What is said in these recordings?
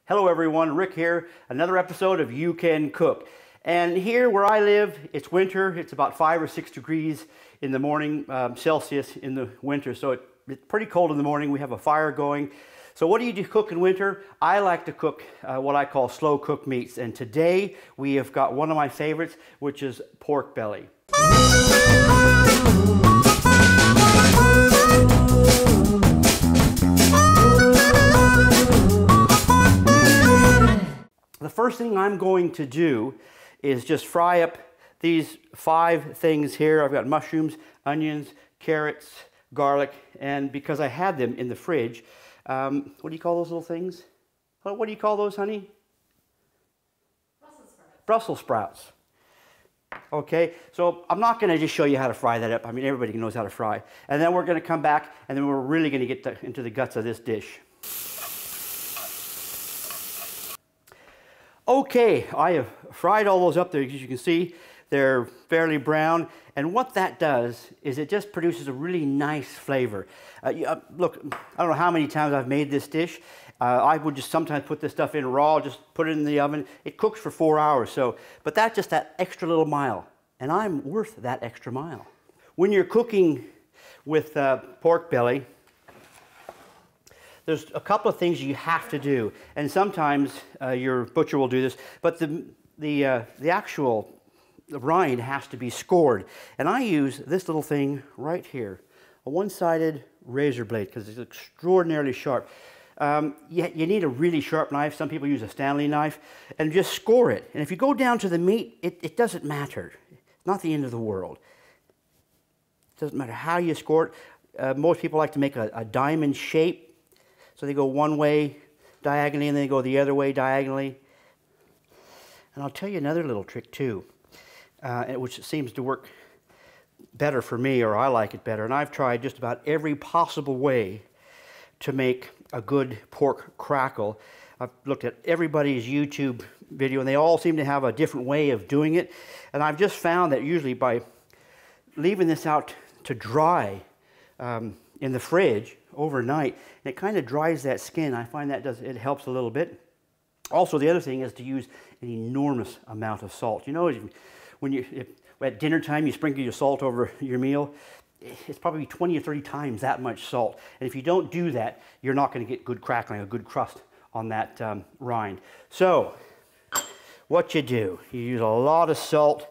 Hello everyone, Rick here. Another episode of You Can Cook. And here where I live, it's winter. It's about 5 or 6 degrees in the morning, Celsius in the winter. So it's pretty cold in the morning. We have a fire going. So what do you cook in winter? I like to cook what I call slow cooked meats. And today we have got one of my favorites, which is pork belly. The first thing I'm going to do is just fry up these 5 things here. I've got mushrooms, onions, carrots, garlic, and because I had them in the fridge, what do you call those little things? What do you call those, honey? Brussels sprouts. Brussels sprouts. Okay, so I'm not going to just show you how to fry that up. I mean, everybody knows how to fry. And then we're going to come back, and then we're really going to get into the guts of this dish. Okay, I have fried all those up there. As you can see, they're fairly brown. And what that does is it just produces a really nice flavor. Look, I don't know how many times I've made this dish. I would just sometimes put this stuff in raw, just put it in the oven. It cooks for 4 hours, but that's just that extra little mile. And I'm worth that extra mile. When you're cooking with pork belly, there's a couple of things you have to do, and sometimes your butcher will do this, but the actual rind has to be scored. And I use this little thing right here, a one-sided razor blade, because it's extraordinarily sharp. You need a really sharp knife. Some people use a Stanley knife, and just score it. And if you go down to the meat, it doesn't matter. It's not the end of the world. It doesn't matter how you score it. Most people like to make a diamond shape. So they go one way diagonally and then they go the other way diagonally. And I'll tell you another little trick too, which seems to work better for me, or I like it better. And I've tried just about every possible way to make a good pork crackle. I've looked at everybody's YouTube video and they all seem to have a different way of doing it. And I've just found that usually by leaving this out to dry in the fridge overnight, and it kind of dries that skin. I find that it helps a little bit. Also, the other thing is to use an enormous amount of salt. You know, if at dinner time you sprinkle your salt over your meal, it's probably 20 or 30 times that much salt. And if you don't do that, you're not going to get good crackling, a good crust on that rind. So, what you do, you use a lot of salt.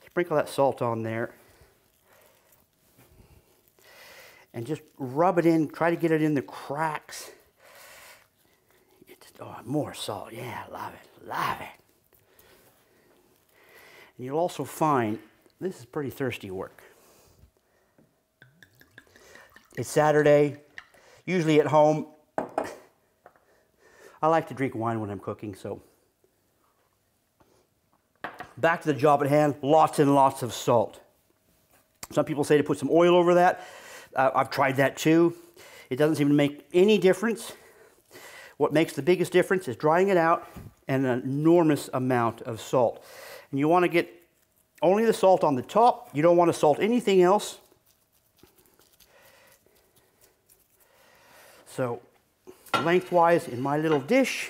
Sprinkle that salt on there. And just rub it in, try to get it in the cracks. Oh, more salt, yeah, love it, love it. And you'll also find, this is pretty thirsty work. It's Saturday, usually at home. I like to drink wine when I'm cooking, so. Back to the job at hand, lots and lots of salt. Some people say to put some oil over that. I've tried that too. It doesn't seem to make any difference. What makes the biggest difference is drying it out and an enormous amount of salt. And you want to get only the salt on the top. You don't want to salt anything else. So lengthwise in my little dish.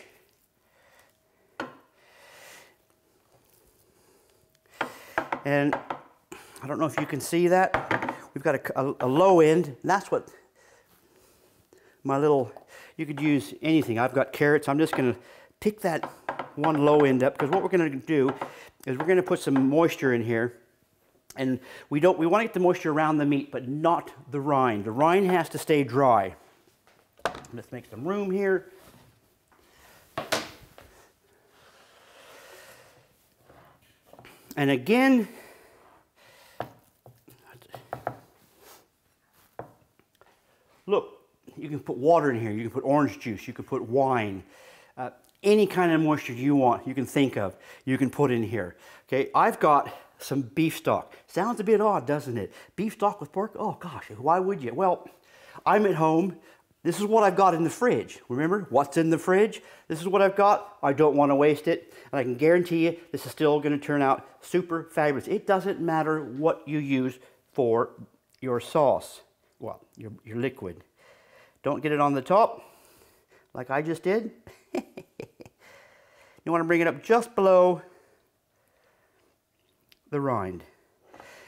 And I don't know if you can see that. We've got a low end, and that's what my little, you could use anything. I've got carrots. I'm just going to pick that one low end up, because what we're going to do is we're going to put some moisture in here. And we want to get the moisture around the meat, but not the rind. The rind has to stay dry. Let's make some room here. And again, look, you can put water in here, you can put orange juice, you can put wine, any kind of moisture you want, you can think of, you can put in here. Okay, I've got some beef stock. Sounds a bit odd, doesn't it? Beef stock with pork? Oh gosh, why would you? Well, I'm at home. This is what I've got in the fridge. Remember, what's in the fridge? This is what I've got. I don't want to waste it. And I can guarantee you this is still going to turn out super fabulous. It doesn't matter what you use for your sauce. Well, your liquid. Don't get it on the top like I just did. You want to bring it up just below the rind.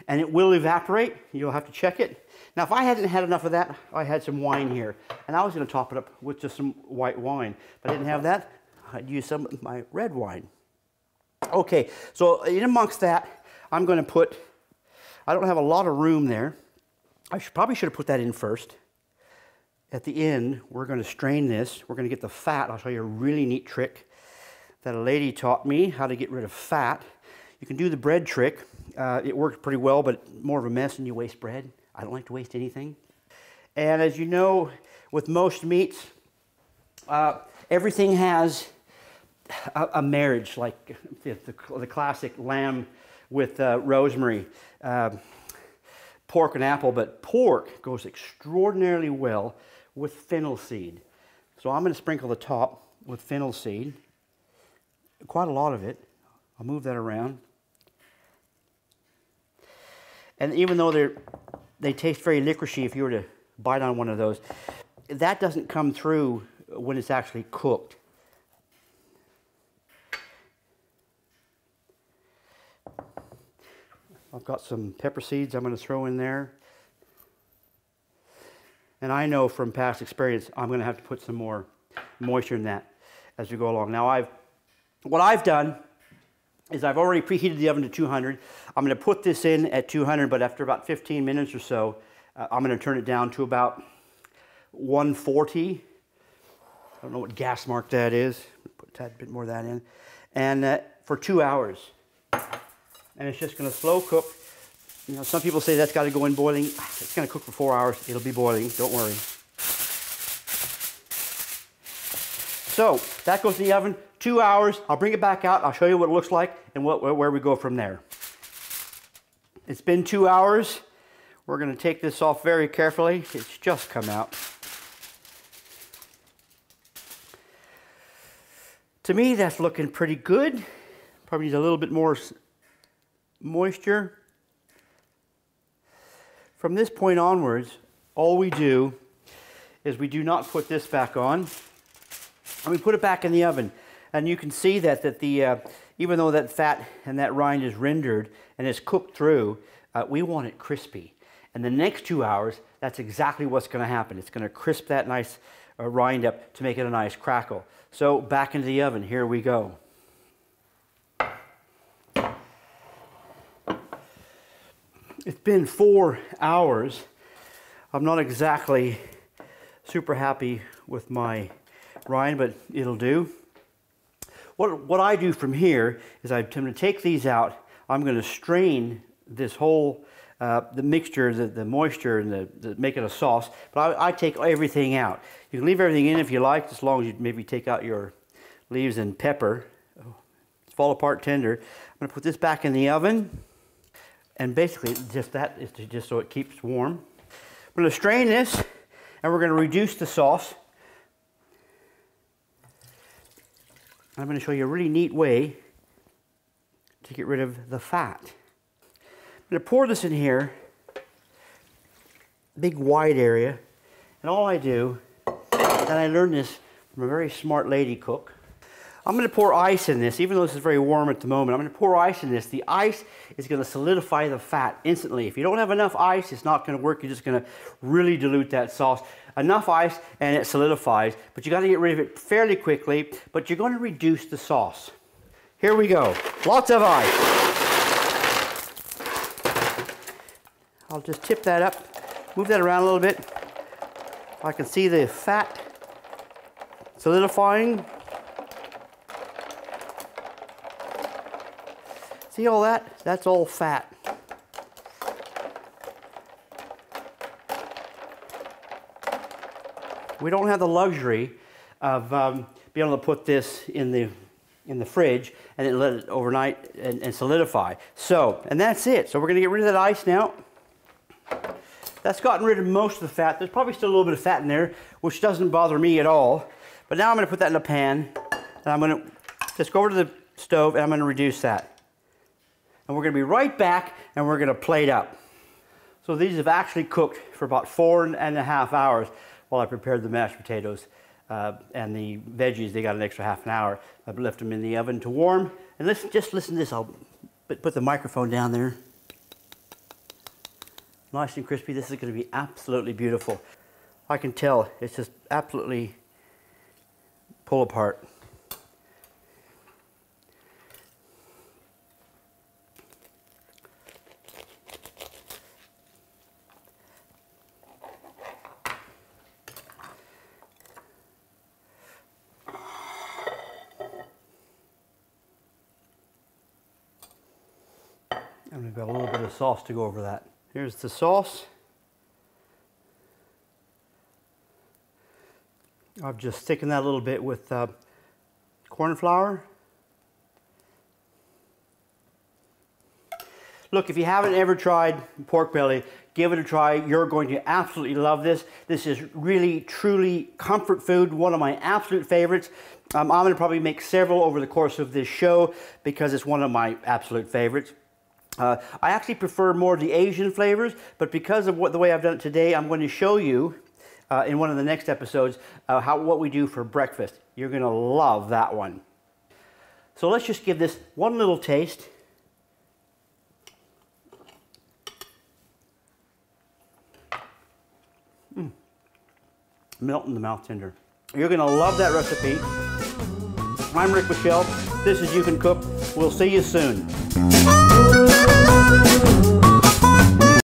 And it will evaporate. You'll have to check it. Now, if I hadn't had enough of that, I had some wine here. And I was going to top it up with just some white wine. If I didn't have that, I'd use some of my red wine. Okay, so in amongst that, I'm going to put, I don't have a lot of room there. I probably should have put that in first. At the end, we're going to strain this. We're going to get the fat. I'll show you a really neat trick that a lady taught me, how to get rid of fat. You can do the bread trick. It works pretty well, but more of a mess when you waste bread. I don't like to waste anything. And as you know, with most meats, everything has a marriage, like the classic lamb with rosemary, pork and apple, but pork goes extraordinarily well with fennel seed. So I'm going to sprinkle the top with fennel seed, quite a lot of it. I'll move that around. And even though they taste very licoricey if you were to bite on one of those, that doesn't come through when it's actually cooked. I've got some pepper seeds I'm going to throw in there. And I know from past experience I'm going to have to put some more moisture in that as we go along. Now what I've done is I've already preheated the oven to 200. I'm going to put this in at 200, but after about 15 minutes or so, I'm going to turn it down to about 140. I don't know what gas mark that is. Put a tad bit more of that in. And for 2 hours. And it's just going to slow cook. You know, some people say that's got to go in boiling. It's going to cook for 4 hours. It'll be boiling. Don't worry. So that goes in the oven. 2 hours. I'll bring it back out. I'll show you what it looks like and where we go from there. It's been 2 hours. We're going to take this off very carefully. It's just come out. To me, that's looking pretty good. Probably needs a little bit more moisture. From this point onwards, all we do is we do not put this back on, and we put it back in the oven. And you can see that even though that fat and that rind is rendered and is cooked through, we want it crispy. And the next 2 hours, that's exactly what's going to happen. It's going to crisp that nice rind up to make it a nice crackle. So back into the oven. Here we go. It's been 4 hours. I'm not exactly super happy with my rind, but it'll do. What I do from here is I'm going to take these out. I'm going to strain this whole, the mixture, the moisture, and make it a sauce. But I take everything out. You can leave everything in if you like, as long as you maybe take out your leaves and pepper. Oh, it's fall apart tender. I'm going to put this back in the oven. And basically, just that is just so it keeps warm. I'm going to strain this, and we're going to reduce the sauce. I'm going to show you a really neat way to get rid of the fat. I'm going to pour this in here, big wide area, and all I do, and I learned this from a very smart lady cook. I'm going to pour ice in this, even though this is very warm at the moment. I'm going to pour ice in this. The ice is going to solidify the fat instantly. If you don't have enough ice, it's not going to work. You're just going to really dilute that sauce. Enough ice and it solidifies, but you got to get rid of it fairly quickly, but you're going to reduce the sauce. Here we go. Lots of ice. I'll just tip that up, move that around a little bit. I can see the fat solidifying. See all that? That's all fat. We don't have the luxury of being able to put this in the fridge and then let it overnight and solidify. So, and that's it. So we're going to get rid of that ice now. That's gotten rid of most of the fat. There's probably still a little bit of fat in there, which doesn't bother me at all. But now I'm going to put that in a pan, and I'm going to just go over to the stove, and I'm going to reduce that. And we're going to be right back, and we're going to plate up. So these have actually cooked for about 4.5 hours while I prepared the mashed potatoes. and the veggies, they got an extra half an hour. I've left them in the oven to warm. And just listen to this. I'll put the microphone down there. Nice and crispy. This is going to be absolutely beautiful. I can tell it's just absolutely pull apart. And we've got a little bit of sauce to go over that. Here's the sauce. I've just thickened that a little bit with corn flour. Look, if you haven't ever tried pork belly, give it a try. You're going to absolutely love this. This is really, truly comfort food, one of my absolute favorites. I'm going to probably make several over the course of this show because it's one of my absolute favorites. I actually prefer more of the Asian flavors, but because of the way I've done it today, I'm going to show you in one of the next episodes what we do for breakfast. You're going to love that one. So let's just give this one little taste. Melt in the mouth tender. You're going to love that recipe. I'm Rick Michelle. This is You Can Cook. We'll see you soon.